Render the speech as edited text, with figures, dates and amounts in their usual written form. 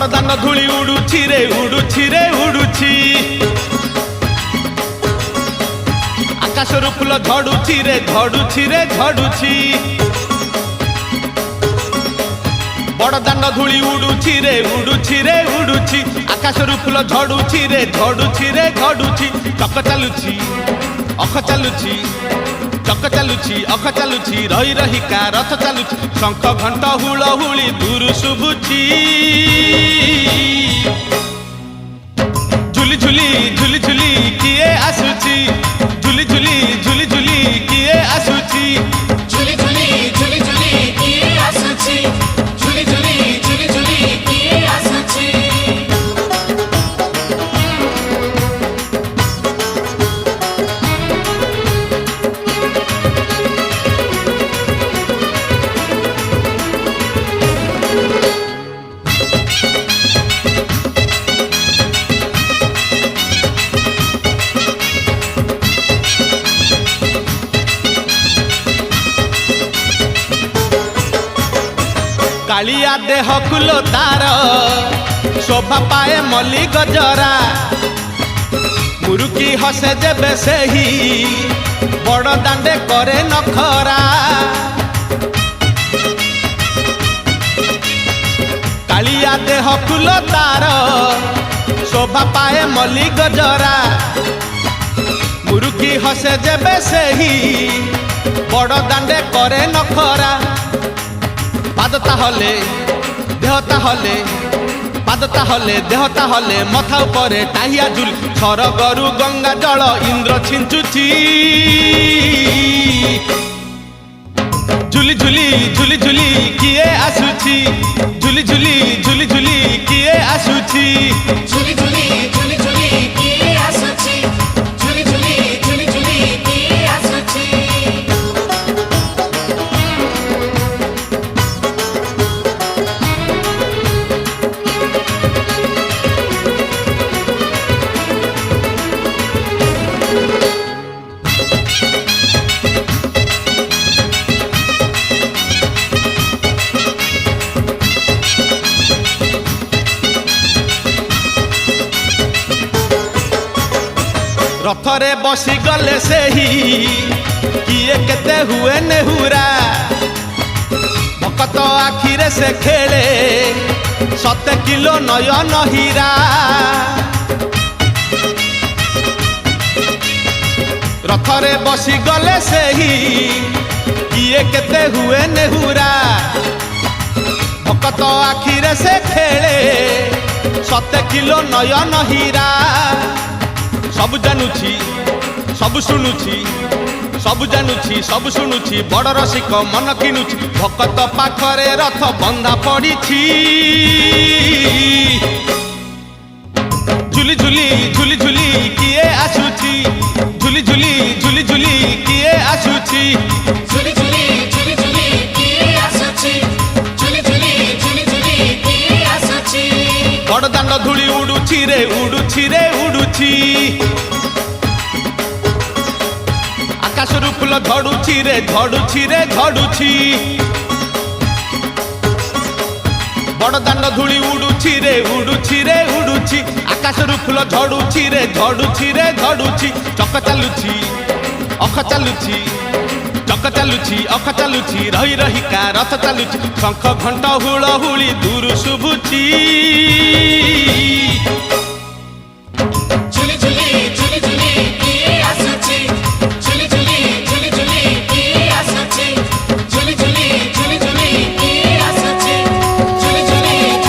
बड़दान धूली उड़ुछि रे उड़ुछि रे उड़ुछि आकाशरू फूल झड़ुछि रे झड़ुछि रे झड़ुछि बड़दान धूली उड़ुछि रे उड़ुछि रे उड़ुछि आकाशरू फूल झड़ुछि रे झड़ुछि रे झड़ुछि चक चालुछि अख चालुछि चक चालुछि अख चालुछि रही रहिका रथ चालुछि शंख घंट हुलहुली दूर शुभुछि झुली झुली झुली झुली किए आसुछि झुली झुली झुली झुली किए आसुछि झुली झुली झुली झुली किए आसुछि झुली झुली झुली झुली किए आसुछि कालिया देह कुलो तार शोभा पाए मल्ली गजरा मुरुकी हसे जेबे सेही बड़ दांडे करे नखरा कालिया देह कुलो तार शोभा पाए मल्ली गजरा मुरुकी हसे जेबे सेही बड़ दांडे करे नखरा पाद ताहले देह ताहले पाद ताहले देह ताहले मथा उपरे टाहिया झुल सरगरु गंगा जल इंद्र छिंचुछि झुली झुली झुली झुली किए आसुछि झुली झुली झुली झुली किए आसुछि झुली झुली झुली झुली किए आसुछि झुली झुली झुली झुली किए आसुछि रथरे बसी गले सेही किए केते हुए नेहुरा भकत आखिरे से खेले 7 किलो नयन हीरा रथरे बसी गले सेही किए केते हुए नेहुरा भकत आखिरे से खेले 7 किलो नयन हीरा सब जानुछि सब शुणुछि सब जानुछि सब शुणुछि बड़ रसिक मन किनुछि भकत पाखरे रथ बंधा पड़िछि झुली झुली झुली झुली किए आसुछि झुली झुली झुली झुली किए आसुछि झुली झुली झुली झुली किए आसुछि झुली झुली झुली झुली किए आसुछि बड़दान धूली उड़ुछि रे उड़ुछि रे उड़ुछि आकाशरू फूल झड़ुछि रे झड़ुछि रे झड़ुछि बड़दान धूली उड़ुछि रे उड़ुछि रे उड़ुछि आकाशरू फूल झड़ुछि रे झड़ुछि रे झड़ुछि चक चालुछि अख चालुछि चक चालुछि अख चालुछि रही रहिका रथ चालुछि शंख घंट हुलहुली दूर शुभुछि